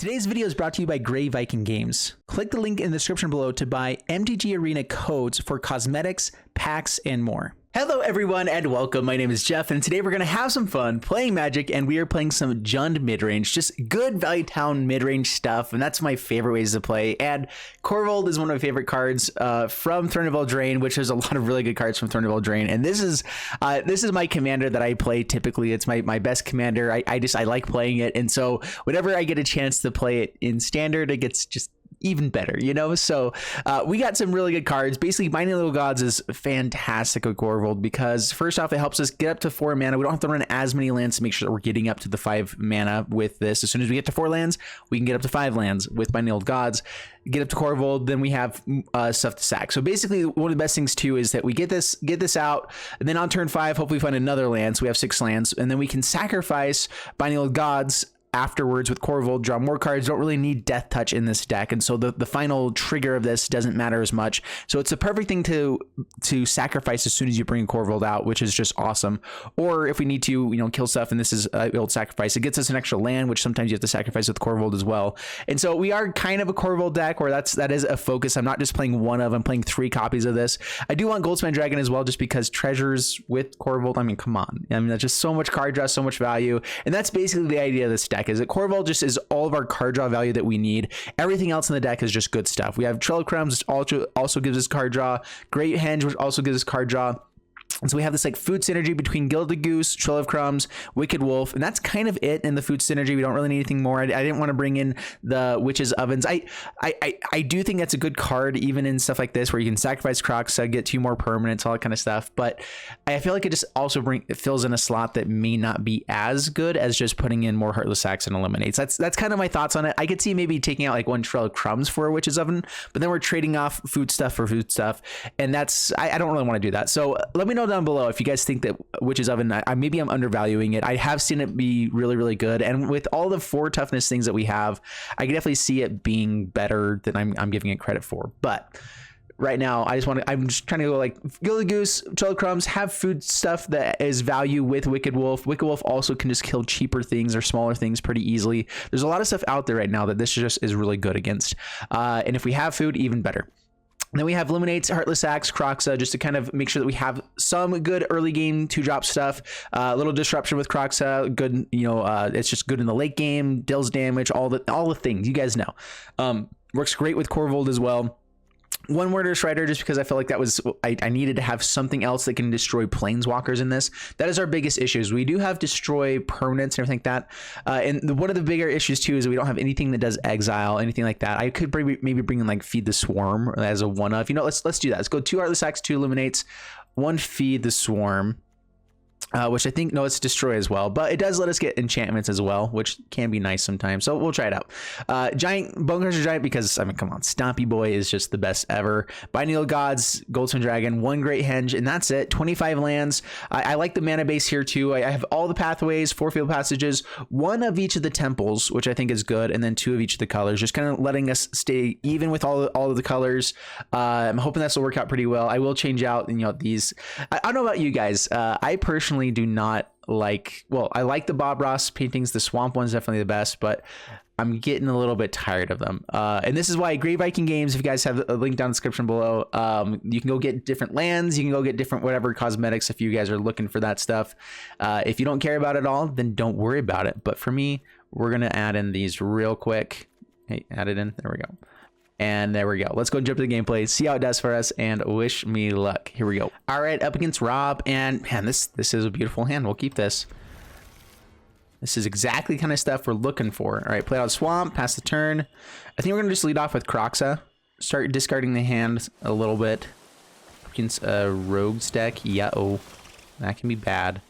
Today's video is brought to you by Grey Viking Games. Click the link in the description below to buy MTG Arena codes for cosmetics, packs, and more. Hello everyone and welcome. My name is Jeff and today we're going to have some fun playing Magic, and we are playing some Jund midrange, just good value town midrange stuff, and that's my favorite ways to play. And Corvold is one of my favorite cards from Throne of Eldraine, which there's a lot of really good cards from Throne of Eldraine, and this is my commander that I play typically. It's my best commander. I like playing it, and so whenever I get a chance to play it in standard, it gets just even better, you know? So we got some really good cards. Basically, Binding Little Gods is fantastic with Corvold because first off, it helps us get up to 4 mana. We don't have to run as many lands to make sure that we're getting up to the 5 mana with this. As soon as we get to 4 lands, we can get up to 5 lands with Binding Little Gods. Get up to Corvold, then we have stuff to sack. So basically, one of the best things too is that we get this out, and then on turn 5, hopefully find another land. So we have 6 lands, and then we can sacrifice Binding Little Gods afterwards with Corvold, draw more cards. Don't really need Death Touch in this deck, and so the final trigger of this doesn't matter as much. So it's a perfect thing to sacrifice as soon as you bring Corvold out, which is just awesome. Or if we need to, you know, kill stuff, and this is old sacrifice, it gets us an extra land, which sometimes you have to sacrifice with Corvold as well. And so we are kind of a Corvold deck where that is a focus. I'm not just playing I'm playing 3 copies of this. I do want Goldspan Dragon as well, just because treasures with Corvold, I mean, come on. I mean, that's just so much card draw, so much value, and that's basically the idea of this deck. Is that Corvold just is all of our card draw value that we need. Everything else in the deck is just good stuff. We have Trail of Crumbs, which also gives us card draw. Great Henge, which also gives us card draw. And so we have this like food synergy between Gilded Goose, Trail of Crumbs, Wicked Wolf, and that's kind of it in the food synergy. We don't really need anything more. I didn't want to bring in the Witch's Ovens. I do think that's a good card, even in stuff like this where you can sacrifice Crocs, get 2 more permanents, all that kind of stuff. But I feel like it just also fills in a slot that may not be as good as just putting in more Heartless Sacks and Eliminates. That's kind of my thoughts on it. I could see maybe taking out like 1 Trail of Crumbs for a Witch's Oven, but then we're trading off food stuff for food stuff, and that's I don't really want to do that. So let me know down below if you guys think that Witch's Oven, maybe I'm undervaluing it. I have seen it be really, really good, and with all the 4 toughness things that we have, I can definitely see it being better than I'm giving it credit for. But right now, I'm just trying to go like Gilded Goose, Trail of Crumbs, have food stuff that is value with Wicked Wolf. Wicked Wolf also can just kill cheaper things or smaller things pretty easily. There's a lot of stuff out there right now that this just is really good against, and if we have food, even better. Then we have Eliminates, Heartless Axe, Croxa, just to kind of make sure that we have some good early game 2-drop stuff. A little disruption with Croxa, good, you know, it's just good in the late game, deals damage, all the things you guys know. Works great with Corvold as well. 1 Murderous Rider, just because I felt like that was I needed to have something else that can destroy planeswalkers in this. That is our biggest issues. We do have destroy permanents and everything like that, and one of the bigger issues too is that we don't have anything that does exile, anything like that. I could maybe bring in like Feed the Swarm as a 1-of. You know, let's do that. Let's go 2 Heartless Axe, 2 Eliminates, 1 Feed the Swarm. Which I think, no, it's Destroy as well, but it does let us get enchantments as well, which can be nice sometimes, so we'll try it out. Giant, Bonecrusher Giant, because, I mean, come on, Stompy Boy is just the best ever. Binding Little Gods, Goldspan Dragon, 1 Great Henge, and that's it. 25 lands. I like the mana base here, too. I have all the pathways, 4 field passages, 1 of each of the temples, which I think is good, and then 2 of each of the colors, just kind of letting us stay even with all of the colors. I'm hoping this will work out pretty well. I will change out, you know, these. I don't know about you guys. I personally do not like, well, I like the Bob Ross paintings. The swamp one's definitely the best, but I'm getting a little bit tired of them, and this is why Grey Viking Games, if you guys have a link down in the description below, you can go get different lands, you can go get different whatever cosmetics if you guys are looking for that stuff. If you don't care about it all, then don't worry about it, but for me, we're gonna add in these real quick. Hey, add it in, there we go. And there we go. Let's go jump to the gameplay, see how it does for us, and wish me luck. Here we go. All right, up against Rob, and man, this is a beautiful hand. We'll keep this. This is exactly the kind of stuff we're looking for. All right, play out Swamp, pass the turn. I think we're gonna just lead off with Croxa. Start discarding the hand a little bit. Against a Rogue's deck, oh, that can be bad.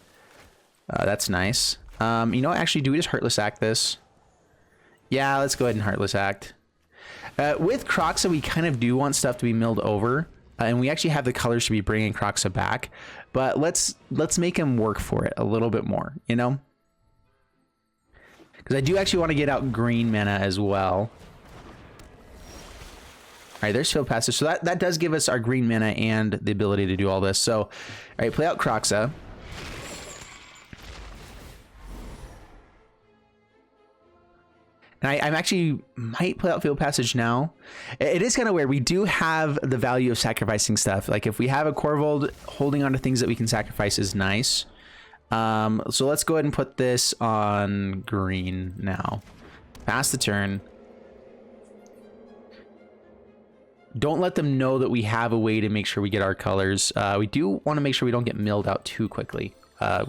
That's nice. You know, actually, do we just Heartless Act this? Yeah, let's go ahead and Heartless Act. With Croxa, we kind of do want stuff to be milled over, and we actually have the colors to be bringing Croxa back, but let's make him work for it a little bit more, you know? Because I do actually want to get out green mana as well. All right, there's Field Passage, so that does give us our green mana and the ability to do all this. So, all right, play out Croxa. And I'm actually might put out Field Passage now. It is kind of weird. We do have the value of sacrificing stuff. Like if we have a Corvold, holding on to things that we can sacrifice is nice. So let's go ahead and put this on green now. Pass the turn. Don't let them know that we have a way to make sure we get our colors. We do want to make sure we don't get milled out too quickly.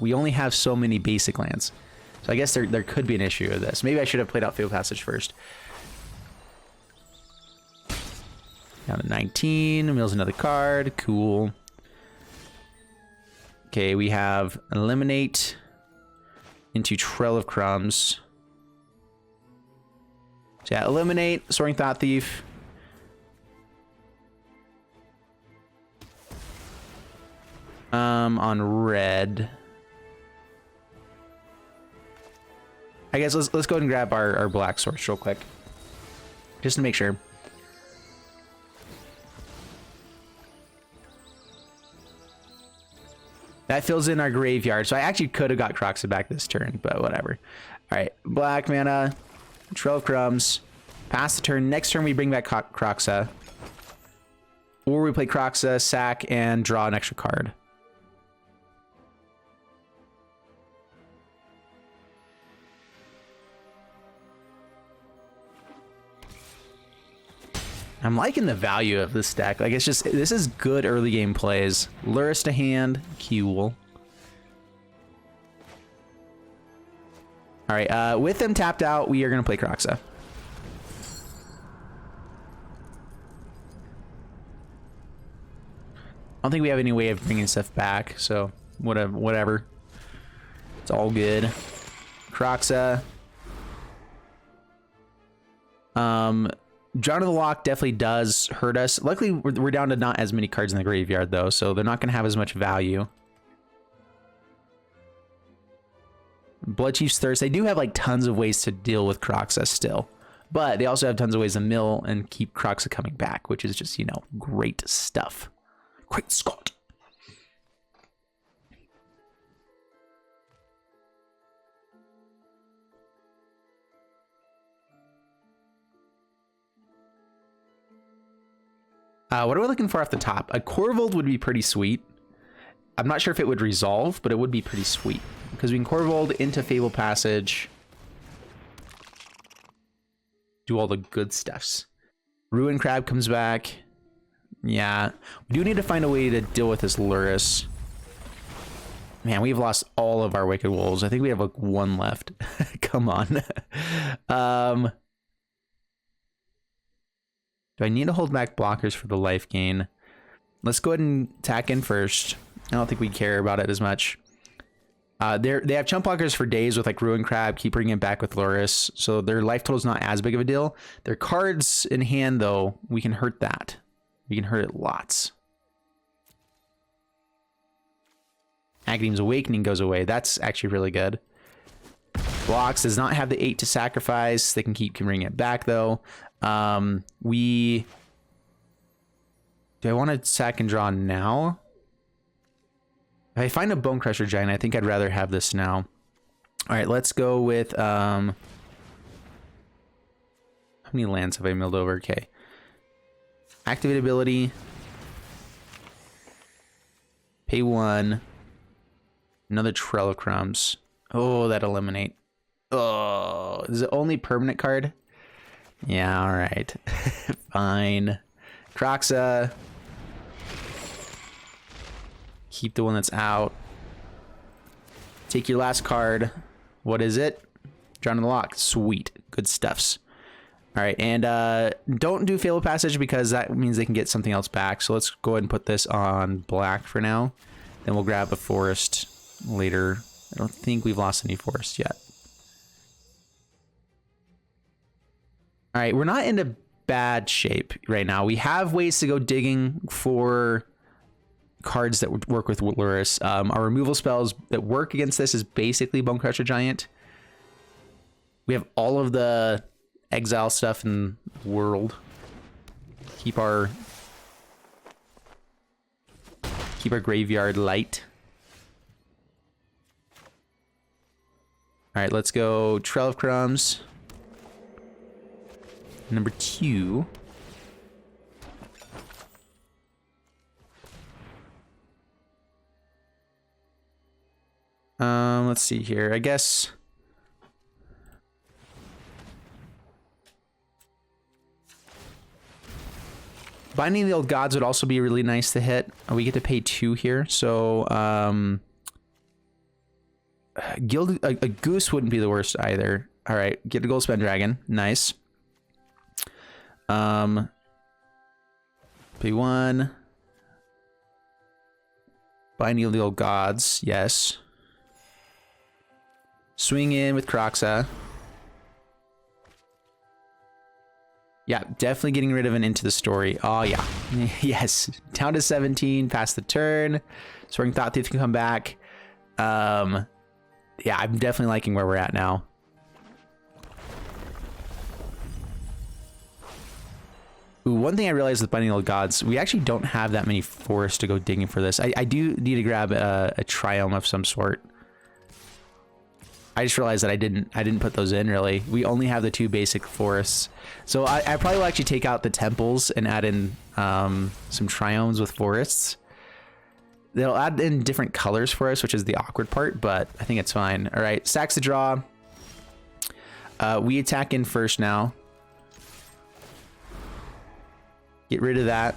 We only have so many basic lands. So I guess there could be an issue with this. Maybe I should have played out Field Passage first. Down to 19. Mills another card. Cool. Okay, we have Eliminate into Trail of Crumbs. So yeah, Eliminate, Soaring Thought Thief. On red. I guess let's go ahead and grab our black source real quick. Just to make sure. That fills in our graveyard. So I actually could have got Croxa back this turn, but whatever. All right, black mana, Trail of Crumbs. Pass the turn. Next turn we bring back Croxa. Or we play Croxa, sack, and draw an extra card. I'm liking the value of this deck. Like, it's just, this is good early game plays. Lurrus to hand, cool. All right, with them tapped out, we are going to play Croxa. I don't think we have any way of bringing stuff back, so whatever. It's all good. Croxa. Drawn to the Lock definitely does hurt us. Luckily, we're down to not as many cards in the graveyard, though, so they're not going to have as much value. Bloodchief's Thirst. They do have, like, tons of ways to deal with Croxa still. But they also have tons of ways to mill and keep Croxa coming back, which is just, you know, great stuff. Great Scott. What are we looking for off the top? A Corvold would be pretty sweet. I'm not sure if it would resolve, but it would be pretty sweet. Because we can Corvold into Fable Passage. Do all the good stuffs. Ruin Crab comes back. Yeah. We do need to find a way to deal with this Lurrus. Man, we've lost all of our Wicked Wolves. I think we have like one left. Come on. Do I need to hold back blockers for the life gain? Let's go ahead and tack in first. I don't think we care about it as much. They have chump blockers for days with like Ruin Crab, keep bringing it back with Lurrus, so their life total is not as big of a deal. Their cards in hand, though, we can hurt that. We can hurt it lots. Academ's Awakening goes away. That's actually really good. Blocks does not have the 8 to sacrifice. They can keep bringing it back, though. Do I want to sack and draw now? If I find a Bone Crusher Giant, I think I'd rather have this now. All right, let's go with, how many lands have I milled over? Okay. Activate ability. Pay 1. Another Trail of Crumbs. Oh, that Eliminate. Oh, is it only permanent card? Yeah, all right. Fine. Croxa. Keep the one that's out. Take your last card. What is it? Drawn in the Lock. Sweet. Good stuffs. All right, and don't do Fatal Passage because that means they can get something else back. So let's go ahead and put this on black for now. Then we'll grab a forest later. I don't think we've lost any forest yet. All right, we're not in a bad shape right now. We have ways to go digging for cards that would work with Lurrus. Our removal spells that work against this is basically Bone Crusher Giant. We have all of the exile stuff in the world. Keep our graveyard light. All right, let's go Trail of Crumbs. Number 2. Let's see here. I guess Binding the Old Gods would also be really nice to hit. We get to pay 2 here, so a goose wouldn't be the worst either. All right, get a gold spend dragon. Nice. Pay 1. Binding of the Old Gods. Yes. Swing in with Croxa. Yeah, definitely getting rid of an Into the Story. Oh, yeah. Yes. Down to 17, past the turn. Soaring Thought Thief can come back. Yeah, I'm definitely liking where we're at now. Ooh, one thing I realized with Binding Old Gods, we actually don't have that many forests to go digging for this. I do need to grab a triome of some sort. I just realized that I didn't put those in, really. We only have the 2 basic forests. So I probably will actually take out the temples and add in some triomes with forests. They'll add in different colors for us, which is the awkward part, but I think it's fine. All right, stacks to draw. We attack in first now. Get rid of that.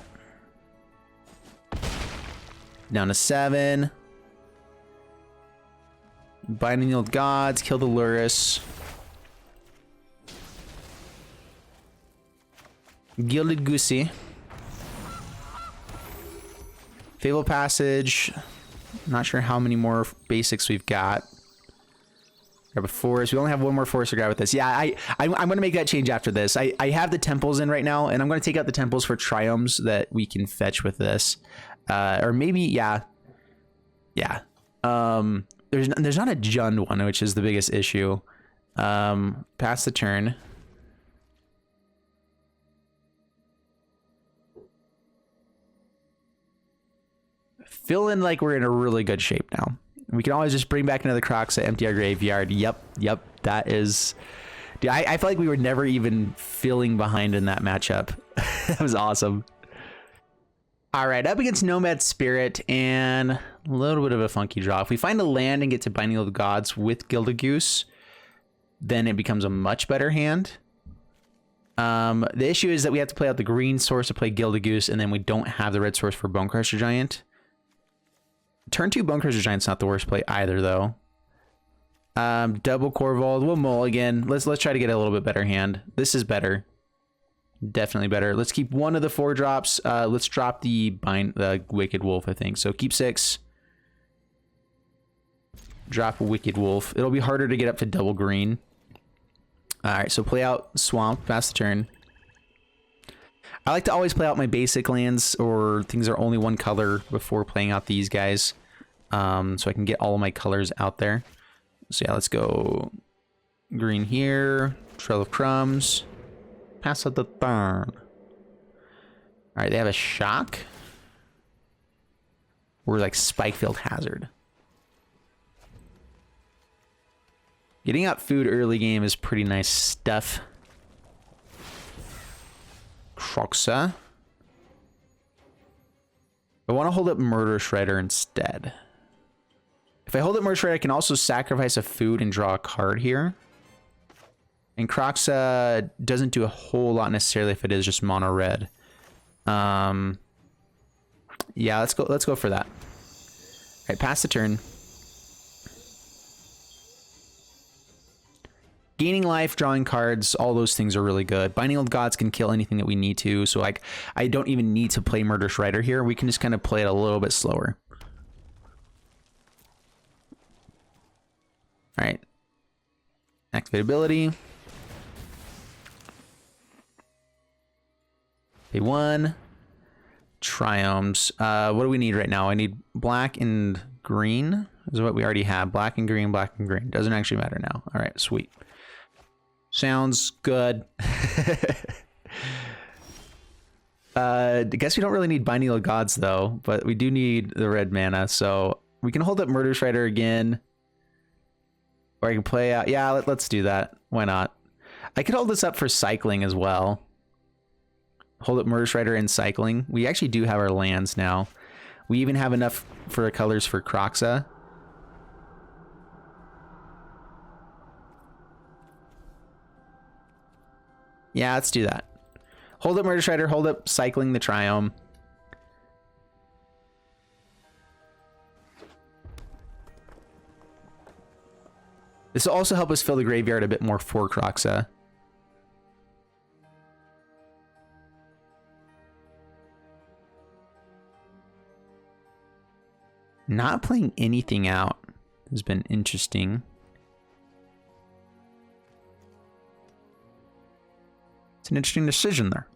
Down to 7. Binding the Old Gods, kill the Lurrus. Gilded Goosey. Fable Passage. Not sure how many more basics we've got. Grab a forest. We only have 1 more forest to grab with this. Yeah, I'm going to make that change after this. I have the temples in right now, and I'm going to take out the temples for triomes that we can fetch with this. Or maybe, yeah. Yeah. There's not a Jund one, which is the biggest issue. Pass the turn. Feeling like we're in a really good shape now. We can always just bring back another Croxa, empty our graveyard. Yep, that is... Dude, I feel like we were never even feeling behind in that matchup. That was awesome. All right, up against Nomad Spirit and a little bit of a funky draw. If we find a land and get to Binding of the Gods with Gilded Goose, then it becomes a much better hand. The issue is that we have to play out the green source to play Gilded Goose, and then we don't have the red source for Bonecrusher Giant. Turn 2 Bonecrusher Giant's not the worst play either, though. Double Corvold, we'll mulligan. Let's try to get a little bit better hand. This is better. Definitely better. Let's keep 1 of the 4 drops. Let's drop the Wicked Wolf, I think. So keep 6. Drop a Wicked Wolf. It'll be harder to get up to double green. All right, so play out Swamp, pass the turn. I like to always play out my basic lands or things that are only 1 color before playing out these guys. So I can get all of my colors out there. So yeah, let's go green here. Trail of Crumbs. Pass out the turn. All right, they have a Shock. Or like Spikefield Hazard. Getting out food early game is pretty nice stuff. Croxa. I want to hold up Murder Shredder instead. If I hold up Murder Shredder, I can also sacrifice a food and draw a card here. And Croxa doesn't do a whole lot necessarily if it is just mono red. Yeah, let's go for that. All right, pass the turn. Gaining life, drawing cards, all those things are really good. Binding Old Gods can kill anything that we need to, so like I don't even need to play Murder Shredder here. We can just kind of play it a little bit slower. All right. Activate ability. Pay 1. Triomes. What do we need right now? I need black and green. Is what we already have. Black and green, black and green. Doesn't actually matter now. All right, sweet. Sounds good. I guess we don't really need Binding of the Gods though, but we do need the red mana, so we can hold up Murder Shredder again. Or I can play out. Yeah, let's do that. Why not? I could hold this up for cycling as well. Hold up Murder Strider and cycling. We actually do have our lands now. We even have enough for the colors for Kroxa. Yeah, let's do that. Hold up Murder Strider, hold up cycling the Triome. This will also help us fill the graveyard a bit more for Kroxa. Not playing anything out has been interesting. It's an interesting decision there.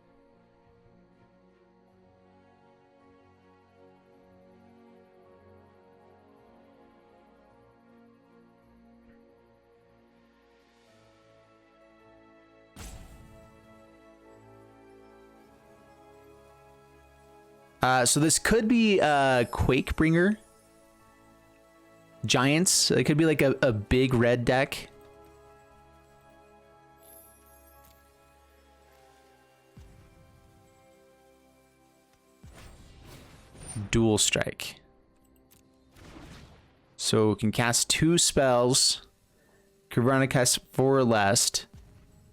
So this could be Quakebringer Giants. It could be like a big red deck. Dual Strike. So we can cast 2 spells. Could run a cast 4 or less.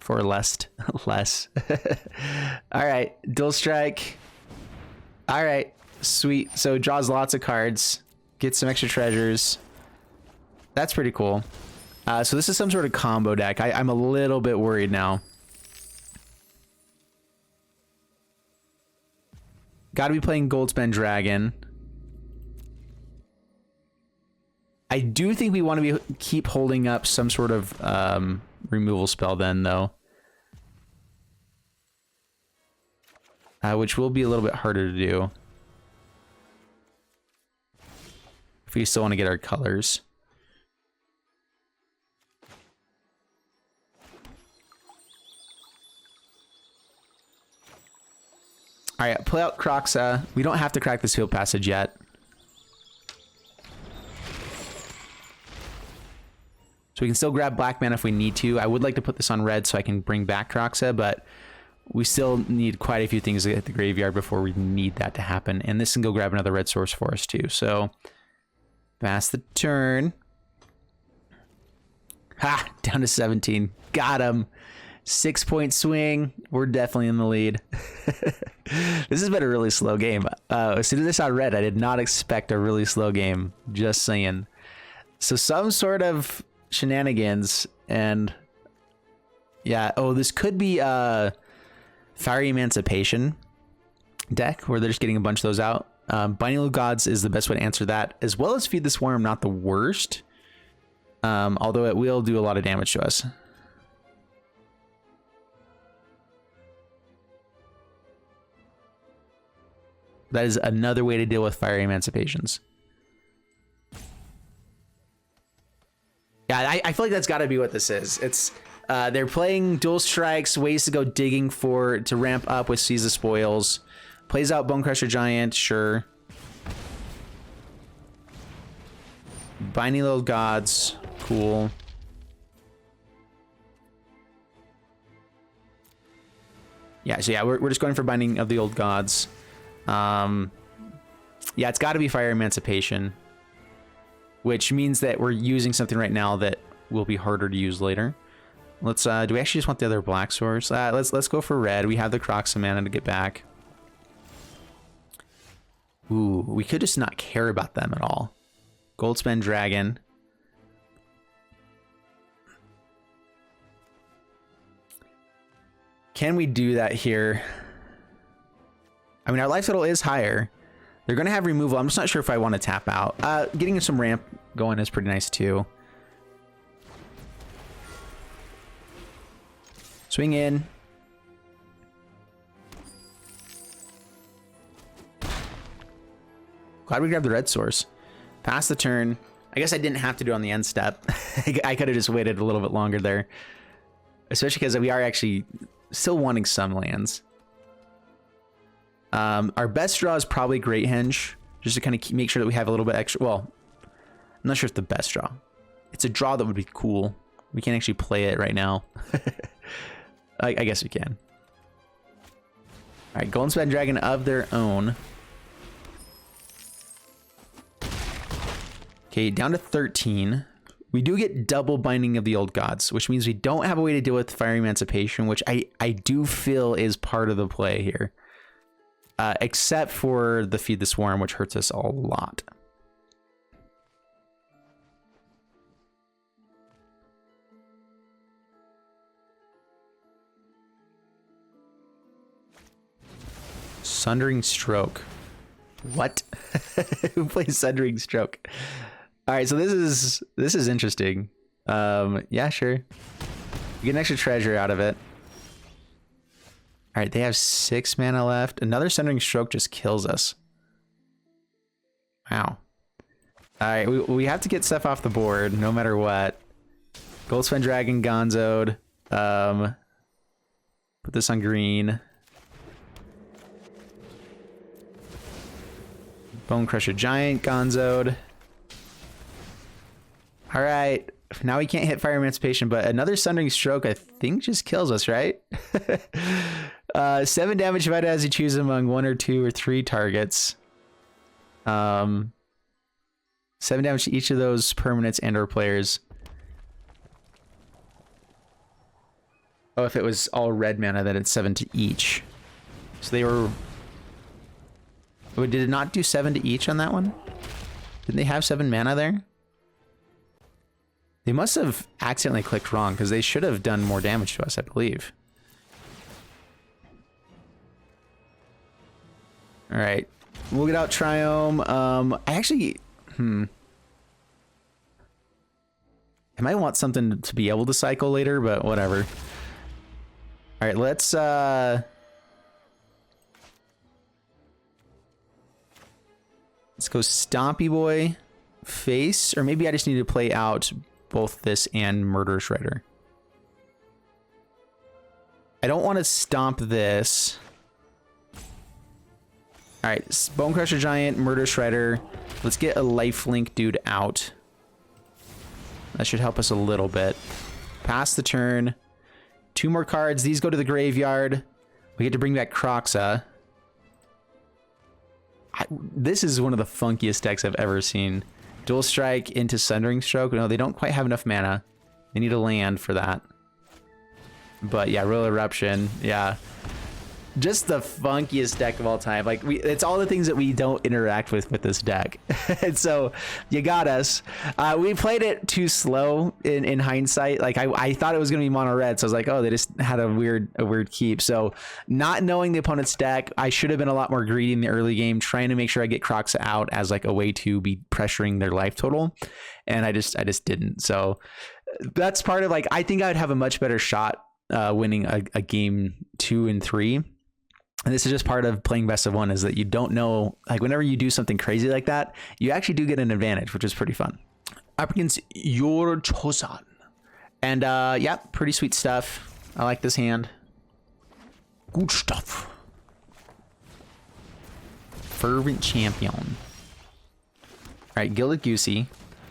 4 or less. Less. Alright. Dual Strike. Alright. Sweet. So it draws lots of cards. Gets some extra treasures. That's pretty cool. So this is some sort of combo deck. I'm a little bit worried now. Gotta be playing Goldspan Dragon. I do think we want to keep holding up some sort of removal spell then, though. Which will be a little bit harder to do. If we still want to get our colors. Alright, play out Kroxa. We don't have to crack this field passage yet. So we can still grab black mana if we need to. I would like to put this on red so I can bring back Kroxa, but we still need quite a few things to hit the graveyard before we need that to happen. And this can go grab another red source for us too. So, pass the turn. Ha! Down to 17. Got him. 6-point swing. We're definitely in the lead. This has been a really slow game. As soon as I saw red, I did not expect a really slow game. Just saying. So some sort of shenanigans. And yeah. Oh, this could be Fiery Emancipation deck where they're just getting a bunch of those out. Binding of Gods is the best way to answer that. As well as Feed the Swarm, not the worst. Although it will do a lot of damage to us. That is another way to deal with Fiery Emancipations. Yeah, I feel like that's got to be what this is. It's they're playing Dual Strikes, ways to go digging to ramp up with Seize the Spoils. Plays out Bonecrusher Giant, sure. Binding Little Gods, cool. Yeah, so yeah, we're just going for Binding of the Old Gods. Yeah, it's got to be Fire Emancipation, which means that we're using something right now that will be harder to use later. Let's do we actually just want the other black source? Let's go for red. We have the Kroxa mana to get back. Ooh, we could just not care about them at all. Goldspan Dragon. Can we do that here? I mean, our life total is higher. They're going to have removal. I'm just not sure if I want to tap out. Getting some ramp going is pretty nice too. Swing in. Glad we grabbed the red source. Pass the turn. I guess I didn't have to do it on the end step. I could have just waited a little bit longer there. Especially because we are actually still wanting some lands. Our best draw is probably Great Henge, just to kind of make sure that we have a little bit extra. Well, I'm not sure if the best draw. It's a draw that would be cool. We can't actually play it right now. I guess we can. right, Golden Span Dragon of their own. Okay, down to 13. We do get double Binding of the Old Gods, which means we don't have a way to deal with Fire Emancipation, which I do feel is part of the play here. Except for the Feed the Swarm, which hurts us a lot. Sundering Stroke. What? Who plays Sundering Stroke? All right, so this is interesting. Yeah, sure. You get an extra treasure out of it. All right, they have 6 mana left. Another Sundering Stroke just kills us. Wow. All right, we have to get stuff off the board no matter what. Goldspan Dragon Gonzo'd. Put this on green. Bone Crusher Giant Gonzo'd. All right, now we can't hit Fire Emancipation, but another Sundering Stroke I think just kills us, right? 7 damage if I as you choose among 1 or 2 or 3 targets. 7 damage to each of those permanents and or players. Oh, if it was all red mana, then it's 7 to each. So they were... Wait, did it not do 7 to each on that one? Didn't they have 7 mana there? They must have accidentally clicked wrong because they should have done more damage to us, I believe. All right, we'll get out Triome. I actually, I might want something to be able to cycle later, but whatever. All right, let's go Stompy Boy, face, or maybe I just need to play out both this and Murder Shredder. I don't want to stomp this. All right, Bone Crusher Giant, Murder Shredder. Let's get a lifelink dude out. That should help us a little bit. Pass the turn. 2 more cards. These go to the graveyard. We get to bring back Kroxa. This is one of the funkiest decks I've ever seen. Dual Strike into Sundering Stroke. No, they don't quite have enough mana. They need a land for that. But yeah, Royal Eruption. Yeah. Just the funkiest deck of all time. Like, it's all the things that we don't interact with this deck. And so you got us. We played it too slow in hindsight. Like I thought it was going to be mono red. So I was like, oh, they just had a weird keep. So not knowing the opponent's deck, I should have been a lot more greedy in the early game, trying to make sure I get Kroxa out as like a way to be pressuring their life total. And I just didn't. So that's part of, like, I think I'd have a much better shot winning a game 2 and 3. And this is just part of playing best of 1, is that you don't know, like, whenever you do something crazy like that, you actually do get an advantage, which is pretty fun. Up against Your Chosan. And yeah, pretty sweet stuff. I like this hand. Good stuff. Fervent Champion. All right, Gilded Goosey.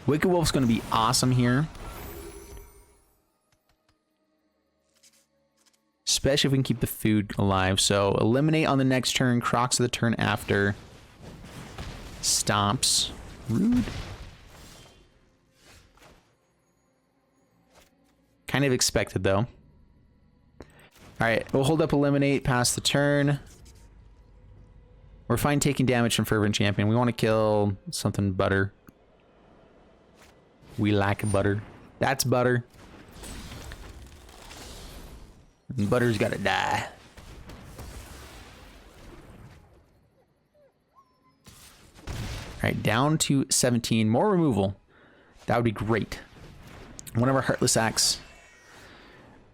Wicked Wolf's going to be awesome here. Especially if we can keep the food alive. So eliminate on the next turn. Kroxa the turn after. Stomps. Rude. Kind of expected though. All right, we'll hold up eliminate past the turn. We're fine taking damage from Fervent Champion. We want to kill something butter. We like butter. That's butter. Butter's gotta die. Alright, down to 17. More removal. That would be great. One of our Heartless Acts.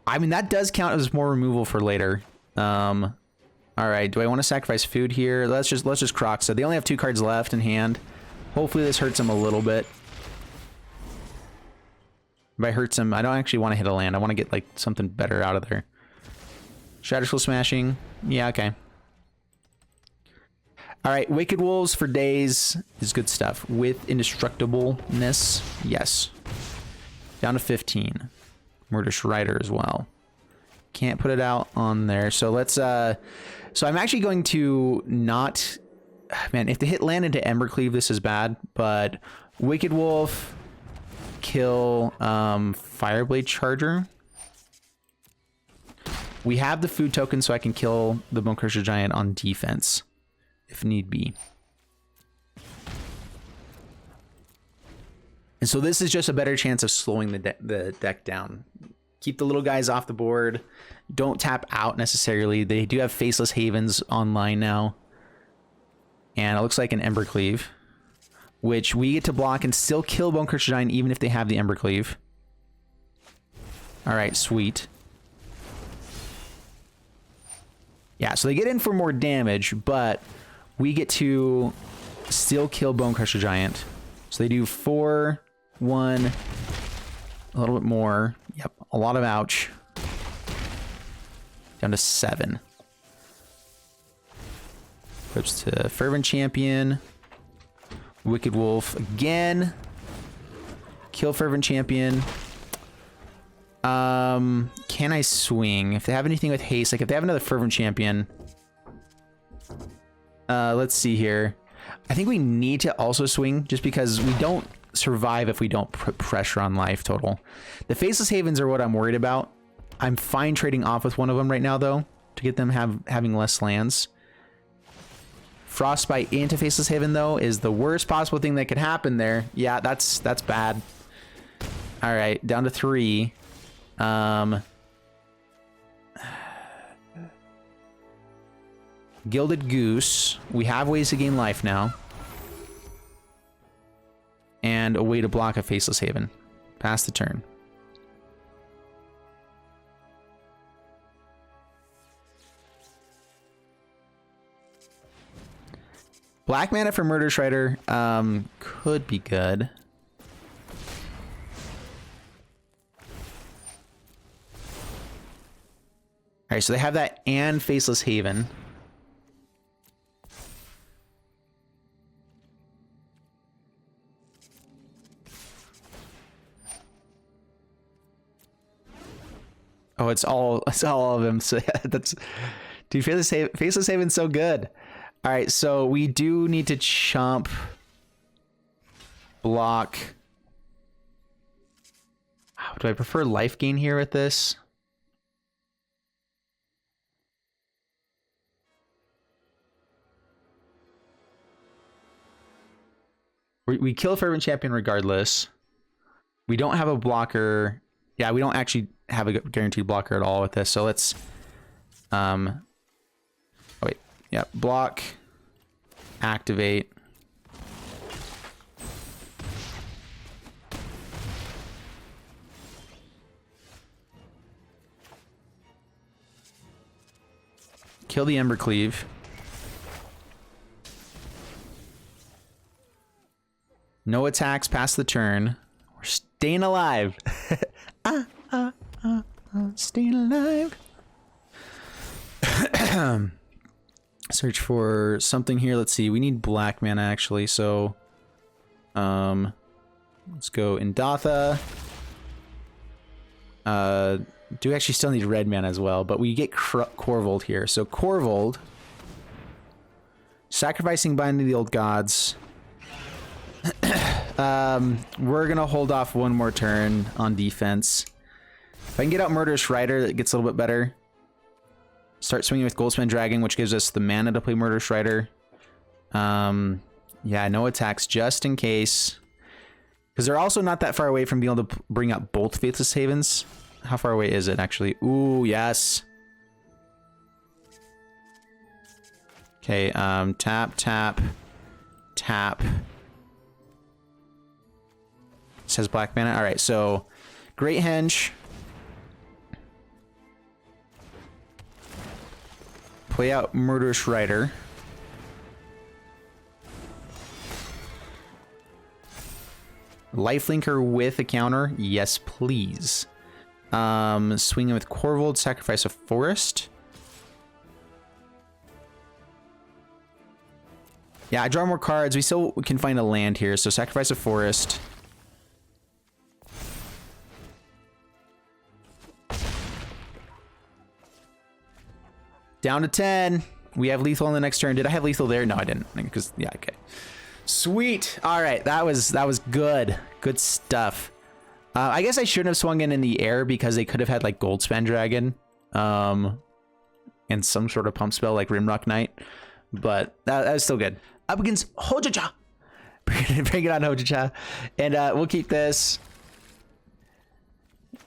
I mean, that does count as more removal for later. Alright, do I want to sacrifice food here? Let's just Kroxa. They only have 2 cards left in hand. Hopefully this hurts them a little bit. If I hurt them, I don't actually want to hit a land. I want to get like something better out of there. Shadow Skull Smashing. Yeah, okay. All right, Wicked Wolves for days is good stuff. With Indestructibleness, yes. Down to 15. Murder Shredder as well. Can't put it out on there. So let's So I'm actually going to not... Man, if they hit land into Embercleave, this is bad. But Wicked Wolf, kill Fireblade Charger. We have the food token, so I can kill the Bonecrusher Giant on defense, if need be. And so this is just a better chance of slowing the deck down. Keep the little guys off the board. Don't tap out necessarily. They do have Faceless Havens online now. And it looks like an Embercleave, which we get to block and still kill Bonecrusher Giant even if they have the Embercleave. All right, sweet. Yeah, so they get in for more damage, but we get to still kill Bonecrusher Giant. So they do 4, 1, a little bit more. Yep, a lot of ouch. Down to 7. Flips to Fervent Champion. Wicked Wolf again. Kill Fervent Champion. Can I swing? If they have anything with haste, like if they have another Fervent Champion. Let's see here. I think we need to also swing just because we don't survive if we don't put pressure on life total. The Faceless Havens are what I'm worried about. I'm fine trading off with one of them right now though, to get them having less lands. Frostbite into Faceless Haven though is the worst possible thing that could happen there. Yeah, that's bad. All right, down to 3. Gilded Goose. We have ways to gain life now. And a way to block a Faceless Haven. Pass the turn. Black mana for Murder Shredder could be good. All right, so they have that and Faceless Haven. Oh, it's all of them. So yeah, that's, dude, Faceless Haven's so good. All right, so we do need to chump, block. Do I prefer life gain here with this? We kill Fervent Champion regardless. We don't have a blocker. Yeah, we don't actually have a guaranteed blocker at all with this. So let's, oh wait, yeah, block, activate. Kill the Embercleave. No attacks past the turn. We're staying alive. Staying alive. Search for something here. Let's see. We need black mana actually. So, let's go Indatha. Do actually still need red mana as well, but we get Corvold here. So Corvold, sacrificing Binding the Old Gods. We're gonna hold off one more turn on defense. If I can get out Murderous Rider, that gets a little bit better. Start swinging with Goldspan Dragon, which gives us the mana to play Murderous Rider. Yeah, no attacks just in case. Because they're also not that far away from being able to bring up both Faithless Havens. How far away is it, actually? Ooh, yes. Okay, tap, tap, tap. It says black mana. All right, so Great Henge. Play out Murderous Rider. Lifelinker with a counter. Yes, please. Swinging with Corvold, sacrifice a forest. Yeah, I draw more cards. We still can find a land here, so sacrifice a forest. Down to 10. We have lethal on the next turn. Did I have lethal there? No, I didn't. Because yeah, okay. Sweet. All right, that was good. Good stuff. I guess I shouldn't have swung in the air because they could have had like Goldspan Dragon, and some sort of pump spell like Rimrock Knight, but that was still good. Up against Hojacha. Bring it on, Hojacha, and we'll keep this.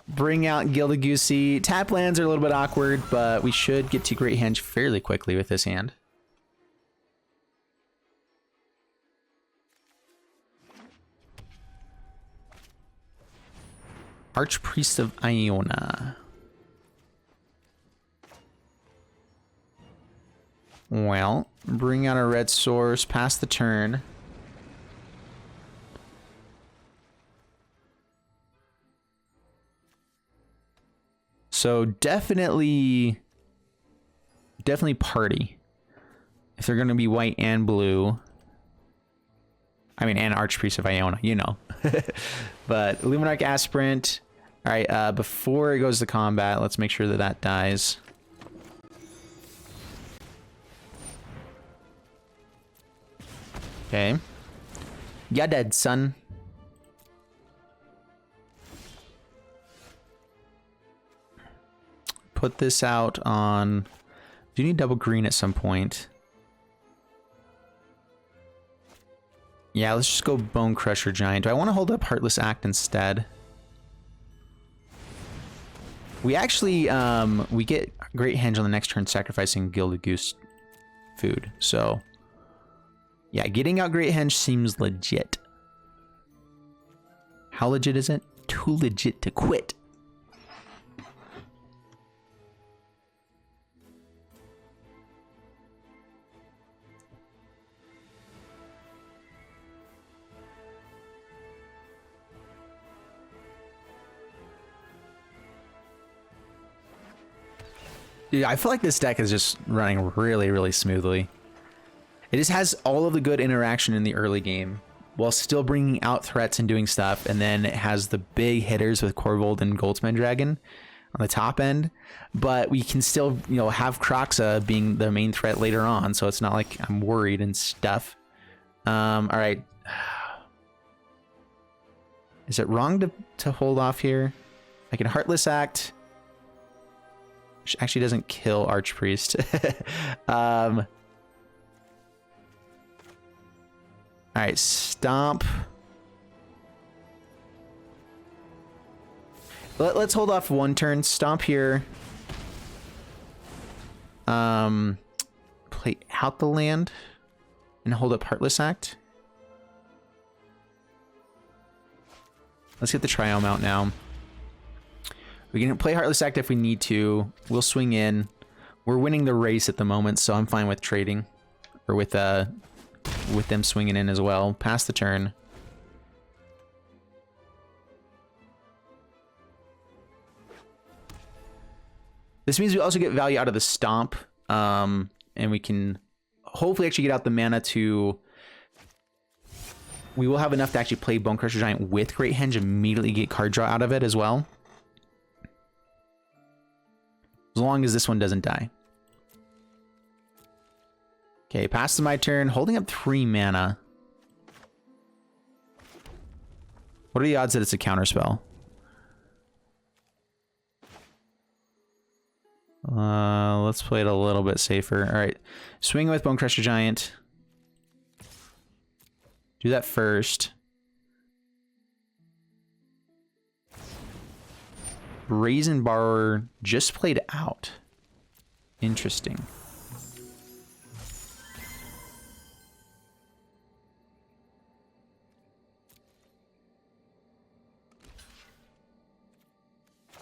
Bring out Gilded Goosey. Tap lands are a little bit awkward, but we should get to Great Henge fairly quickly with this hand. Archpriest of Iona. Well, bring out a red source, pass the turn. So definitely party. If they're going to be white and blue. I mean, and Archpriest of Iona, you know. But Luminarch Aspirant. All right, before it goes to combat, let's make sure that that dies. Okay. Ya dead, son. Put this out on... Do you need double green at some point? Yeah, let's just go Bone Crusher Giant. Do I want to hold up Heartless Act instead? We actually, we get Great Henge on the next turn, sacrificing Gilded Goose food. So, yeah, getting out Great Henge seems legit. How legit is it? Too legit to quit. Yeah, I feel like this deck is just running really, really smoothly. It just has all of the good interaction in the early game while still bringing out threats and doing stuff. And then it has the big hitters with Corvold and Goldspan Dragon on the top end. But we can still, you know, have Kroxa being the main threat later on. So it's not like I'm worried and stuff. All right. Is it wrong to hold off here? I can Heartless Act. Which actually doesn't kill Archpriest. All right, Stomp. Let's hold off one turn. Stomp here. Play out the land and hold up Heartless Act. Let's get the Triome out now. We can play Heartless Act if we need to. We'll swing in. We're winning the race at the moment, so I'm fine with trading. Or with them swinging in as well. Pass the turn. This means we also get value out of the Stomp. And we can hopefully actually get out the mana to... We will have enough to actually play Bone Crusher Giant with Great Henge, immediately get card draw out of it as well. As long as this one doesn't die. Okay, passes my turn. Holding up 3 mana. What are the odds that it's a counterspell? Let's play it a little bit safer. All right, swing with Bone Crusher Giant. Do that first. Brazen Borrower just played out. Interesting.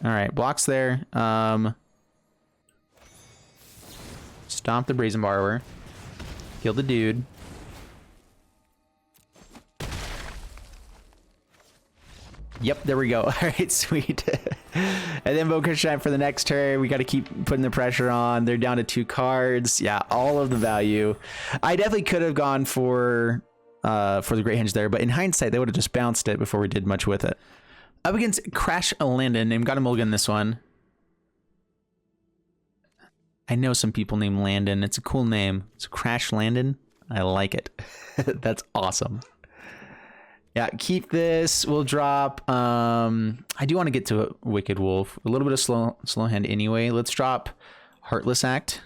All right, blocks there. Stomp the Brazen Borrower. Kill the dude. Yep, there we go. All right, sweet. And then Bone Crusher Giant for the next turn. We got to keep putting the pressure on. They're down to 2 cards. Yeah, all of the value. I definitely could have gone for the Great Henge there, but in hindsight, they would have just bounced it before we did much with it. Up against Crash Landon, and got a mulligan this one. I know some people named Landon. It's a cool name. It's Crash Landon. I like it. That's awesome. Yeah, keep this. We'll drop. I do want to get to a Wicked Wolf. A little bit of slow hand anyway. Let's drop Heartless Act.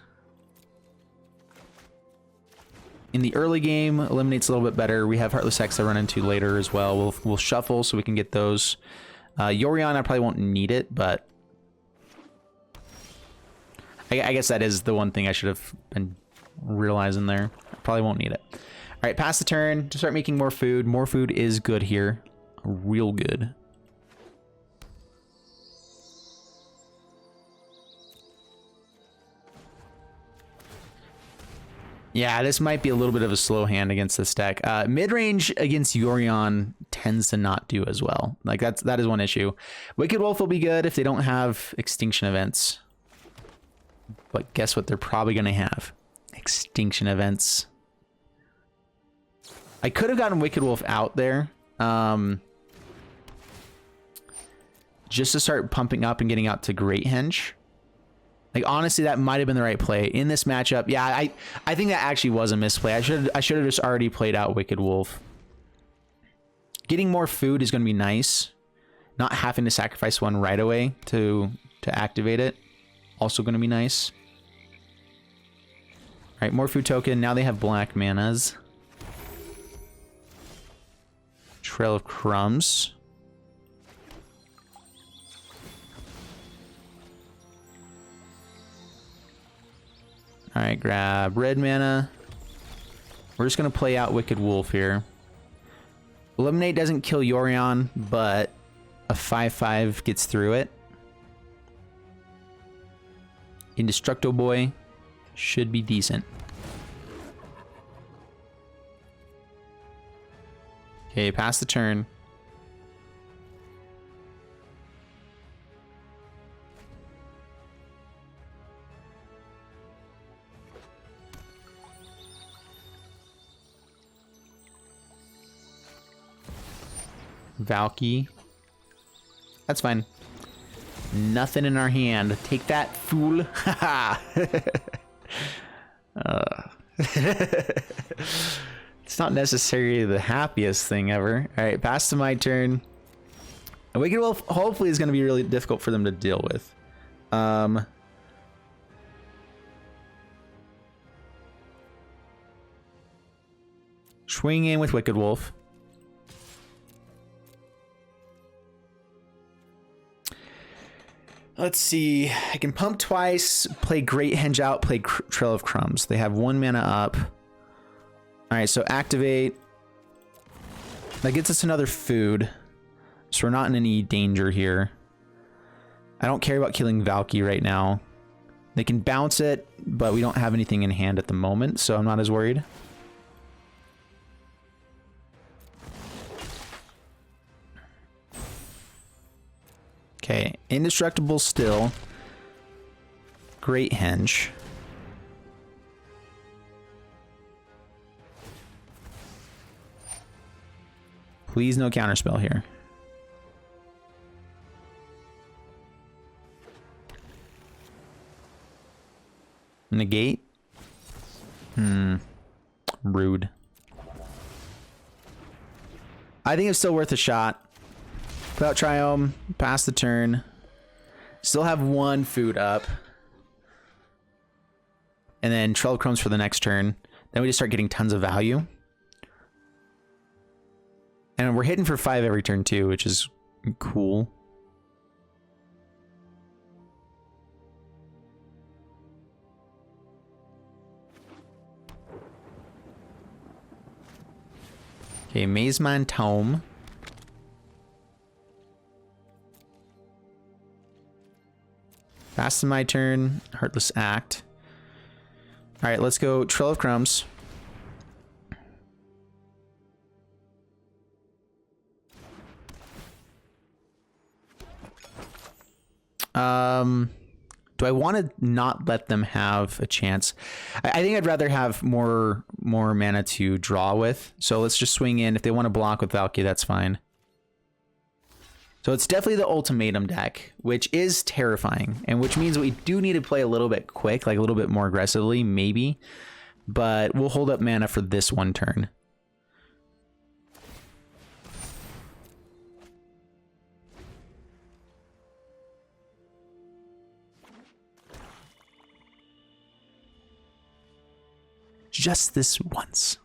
In the early game, eliminates a little bit better. We have Heartless Acts to run into later as well. We'll shuffle so we can get those. Yorion, I probably won't need it, but I guess that is the one thing I should have been realizing there. I probably won't need it. All right, pass the turn to start making more food. More food is good here. Real good. Yeah, this might be a little bit of a slow hand against this deck. Mid-range against Yorion tends to not do as well. Like that is one issue. Wicked Wolf will be good if they don't have extinction events. But guess what they're probably going to have? Extinction events. I could have gotten Wicked Wolf out there. Just to start pumping up and getting out to Great Henge. Like, honestly, that might have been the right play in this matchup. Yeah, I think that actually was a misplay. I should have just already played out Wicked Wolf. Getting more food is going to be nice. Not having to sacrifice one right away to activate it. Also going to be nice. All right, more food token. Now they have black manas. Trail of Crumbs. All right, grab red mana. We're just going to play out Wicked Wolf here. Eliminate doesn't kill Yorion, but a 5/5 gets through it. Indestructo Boy should be decent. Okay, pass the turn. Valky. That's fine. Nothing in our hand. Take that, fool. Haha. It's not necessarily the happiest thing ever. All right, pass to my turn. A Wicked Wolf hopefully is going to be really difficult for them to deal with. Swing in with Wicked Wolf. Let's see. I can pump twice, play Great Henge out, play Trail of Crumbs. They have 1 mana up. All right, so activate. That gets us another food. So we're not in any danger here. I don't care about killing Valky right now. They can bounce it, but we don't have anything in hand at the moment, so I'm not as worried. Okay, indestructible still. Great Henge. Please no counterspell here. Negate? Rude. I think it's still worth a shot. Put out Triome, pass the turn. Still have 1 food up. And then 12 Crumbs for the next turn. Then we just start getting tons of value. And we're hitting for 5 every turn too, which is cool. Okay, Maze Man Tome. Pass to my turn. Heartless Act. All right, let's go Trail of Crumbs. Do I want to not let them have a chance? I think I'd rather have more mana to draw with. So let's just swing in. If they want to block with Valky, that's fine. So it's definitely the ultimatum deck, which is terrifying, and which means we do need to play a little bit quick, like a little bit more aggressively, maybe. But we'll hold up mana for this one turn. Just this once.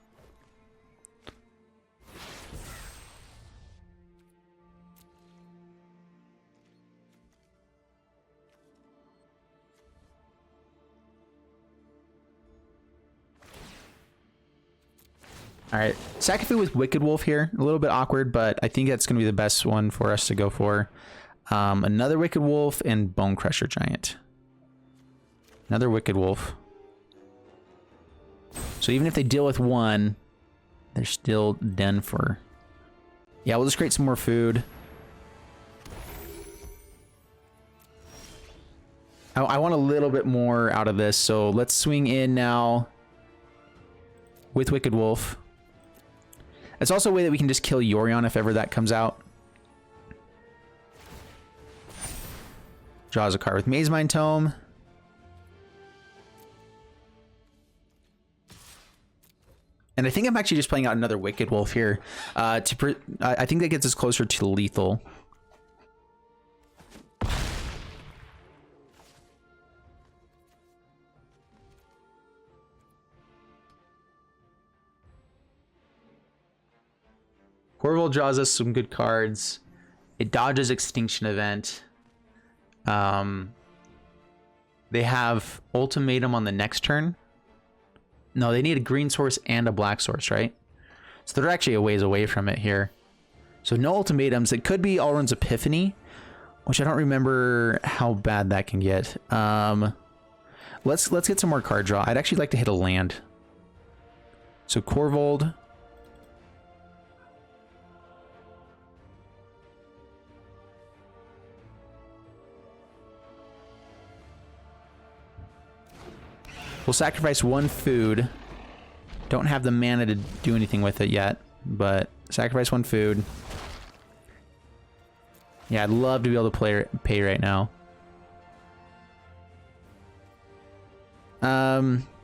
All right, Sakafu with Wicked Wolf here. A little bit awkward, but I think that's going to be the best one for us to go for. Another Wicked Wolf and Bone Crusher Giant. Another Wicked Wolf. So even if they deal with one, they're still done for. Yeah, we'll just create some more food. I want a little bit more out of this, so let's swing in now with Wicked Wolf. It's also a way that we can just kill Yorion if ever that comes out. Draws a card with Mazemind Tome. And I think I'm actually just playing out another Wicked Wolf here. I think that gets us closer to lethal. Corval draws us some good cards. It dodges Extinction Event. They have Ultimatum on the next turn. No, they need a green source and a black source, right? So they're actually a ways away from it here. So no ultimatums. It could be Alrund's Epiphany, which I don't remember how bad that can get. Let's get some more card draw. I'd actually like to hit a land. So Corvold. We'll sacrifice one food. Don't have the mana to do anything with it yet, but sacrifice one food. Yeah, I'd love to be able to pay right now.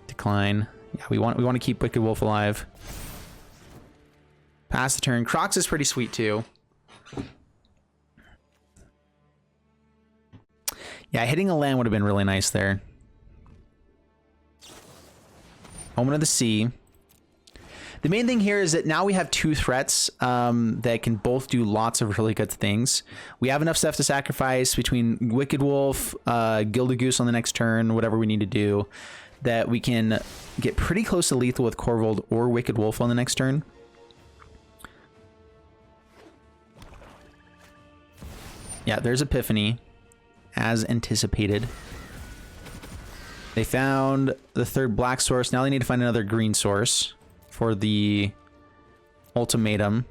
Decline. Yeah, we want to keep Wicked Wolf alive. Pass the turn. Crocs is pretty sweet too. Yeah, hitting a land would have been really nice there. Omen of the Sea. The main thing here is that now we have two threats that can both do lots of really good things. We have enough stuff to sacrifice between Wicked Wolf, Gilded Goose on the next turn, whatever we need to do, that we can get pretty close to lethal with Corvold or Wicked Wolf on the next turn. Yeah, there's Epiphany, as anticipated. They found the third black source. Now they need to find another green source for the ultimatum.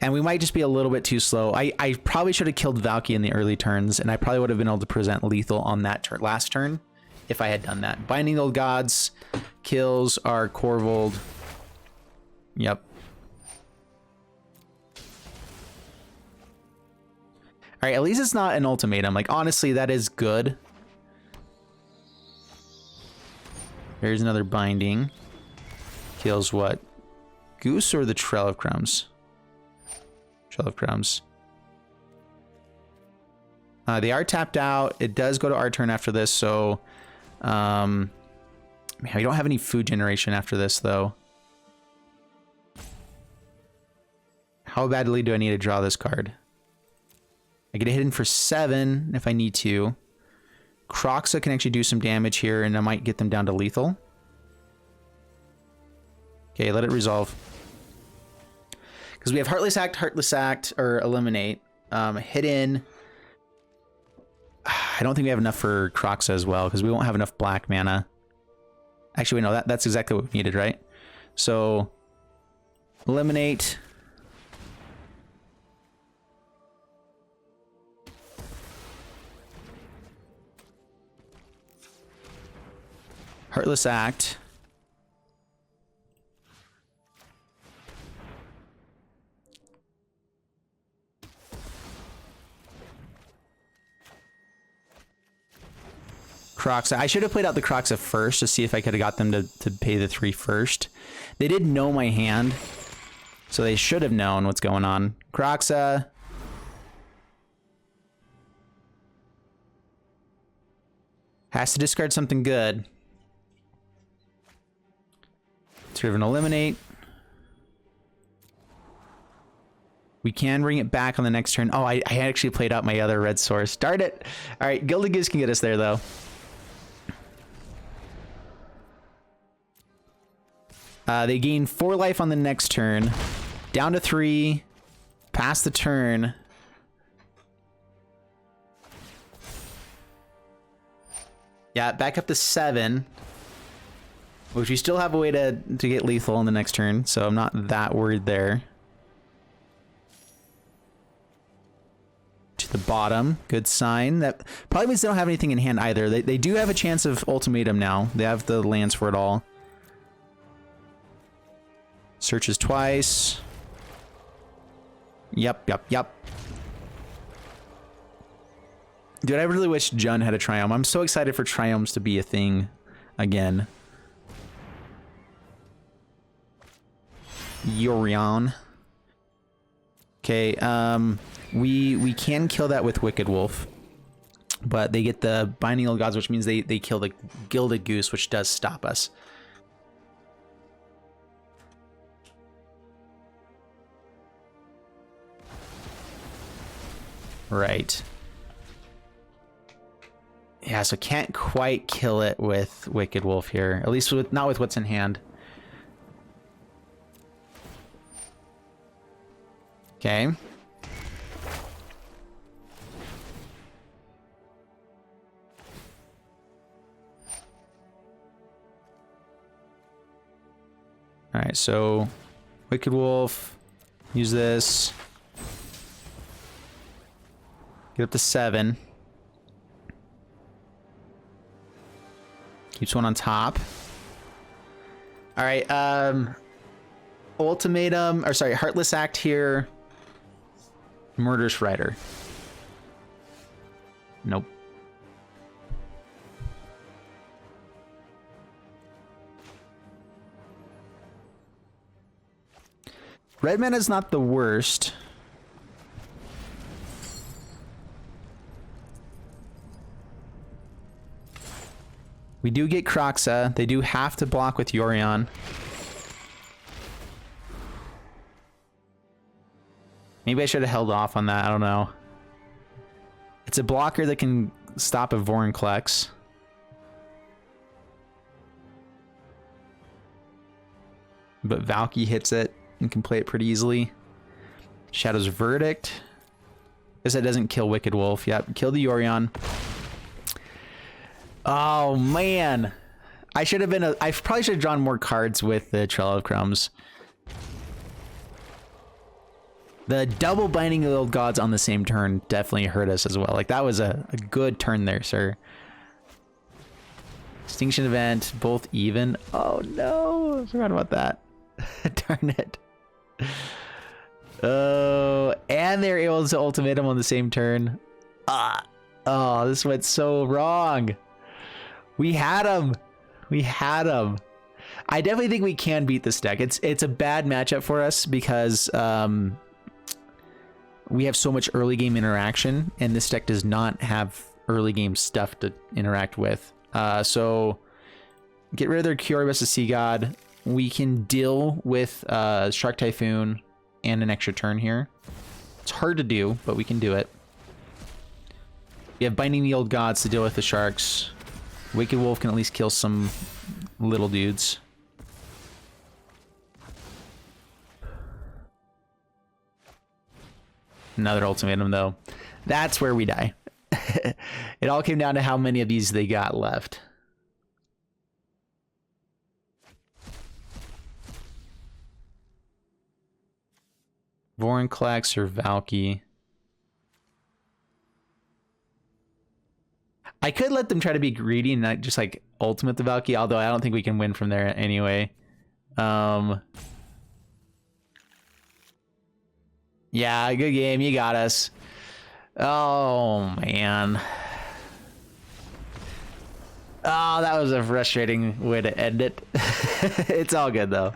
And we might just be a little bit too slow. I probably should have killed Valky in the early turns, and I probably would have been able to present lethal on that last turn if I had done that. Binding the Old Gods kills our Corvold. Yep. All right, at least it's not an ultimatum. Like, honestly, that is good. There's another binding. Kills what? Goose or the Trail of Crumbs? Trail of Crumbs. They are tapped out. It does go to our turn after this, so... man, we don't have any food generation after this, though. How badly do I need to draw this card? I get a hidden for 7 if I need to. Croxa can actually do some damage here, and I might get them down to lethal. Okay, let it resolve. Because we have Heartless Act, or Eliminate. Hidden. I don't think we have enough for Croxa as well, because we won't have enough black mana. Actually, no, that's exactly what we needed, right? So, Eliminate. Heartless Act. Croxa. I should have played out the Croxa first to see if I could have got them to pay the 3 first. They did know my hand, so they should have known what's going on. Croxa. Has to discard something good. Sort of an eliminate. We can bring it back on the next turn. Oh, I actually played out my other red source. Darn it. All right, Gilded Goose can get us there, though. They gain 4 life on the next turn. Down to 3. Pass the turn. Yeah, back up to 7. Which we still have a way to get lethal on the next turn, so I'm not that worried there. To the bottom, good sign. That probably means they don't have anything in hand either. They do have a chance of ultimatum now. They have the lands for it all. Searches twice. Yep. Dude, I really wish Jun had a Triumph. I'm so excited for Triumphs to be a thing again. Yorion. Okay, we can kill that with Wicked Wolf. But they get the Binding Old Gods, which means they kill the Gilded Goose, which does stop us. Right. Yeah, so can't quite kill it with Wicked Wolf here. At least not with what's in hand. Okay. All right, so Wicked Wolf, use this. Get up to 7. Keeps one on top. All right, ultimatum, or sorry, Heartless Act here. Murderous Rider. Nope. Red mana is not the worst. We do get Croxa. They do have to block with Yorion. Maybe I should have held off on that. I don't know. It's a blocker that can stop a Vorinclex. But Valky hits it and can play it pretty easily. Shadow's Verdict. Guess that doesn't kill Wicked Wolf. Yep, kill the Yorion. Oh man, I should have been. I probably should have drawn more cards with the Trail of Crumbs. The double Binding of the Old Gods on the same turn definitely hurt us as well. Like that was a good turn there, sir. Extinction event, both even. Oh no, I forgot about that. Darn it. Oh, and they're able to ultimatum on the same turn. Oh, this went so wrong. We had him. We had him. I definitely think we can beat this deck. It's a bad matchup for us because we have so much early game interaction, and this deck does not have early game stuff to interact with. So get rid of their Curious Sea God. We can deal with Shark Typhoon and an extra turn here. It's hard to do, but we can do it. We have Binding the Old Gods to deal with the sharks. Wicked Wolf can at least kill some little dudes. Another ultimatum, though. That's where we die. It all came down to how many of these they got left. Vorinclex or Valky. I could let them try to be greedy and not just like ultimate the Valky, although I don't think we can win from there anyway. Yeah, good game. You got us. Oh, man. Oh, that was a frustrating way to end it. It's all good though.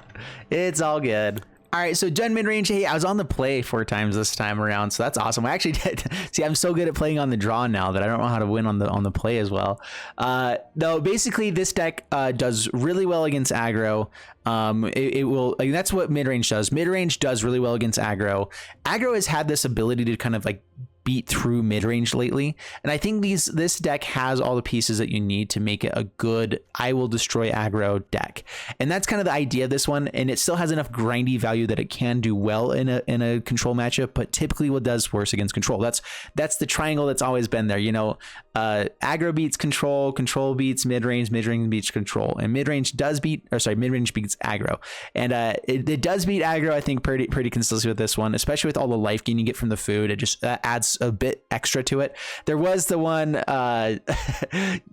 It's all good. All right, so done mid-range. Hey, I was on the play 4 times this time around, so that's awesome. I actually did. See, I'm so good at playing on the draw now that I don't know how to win on the play as well. No, basically this deck does really well against aggro. It will. Like, that's what mid-range does. Mid-range does really well against aggro. Aggro has had this ability to kind of like beat through mid-range lately, and I think this deck has all the pieces that you need to make it a good I will destroy aggro deck, and that's kind of the idea of this one. And it still has enough grindy value that it can do well in a control matchup, but typically what does worse against control. That's the triangle that's always been there, you know. Aggro beats control, control beats mid-range, mid-range beats control, and mid-range mid-range beats aggro, and it does beat aggro, I think, pretty consistently with this one, especially with all the life gain you get from the food. It just adds a bit extra to it. There was the one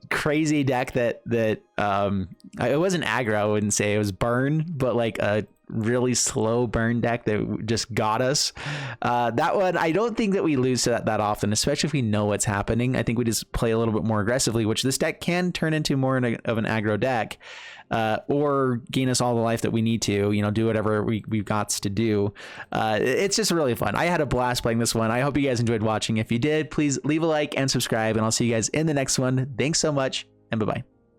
crazy deck that it wasn't aggro, I wouldn't say it was burn, but like a really slow burn deck that just got us. That one, I don't think that we lose to that often, especially if we know what's happening. I think we just play a little bit more aggressively, which this deck can turn into more of an aggro deck, or gain us all the life that we need to, you know, do whatever we've got to do. It's just really fun. I had a blast playing this one. I hope you guys enjoyed watching. If you did, please leave a like and subscribe, and I'll see you guys in the next one. Thanks so much, and bye-bye.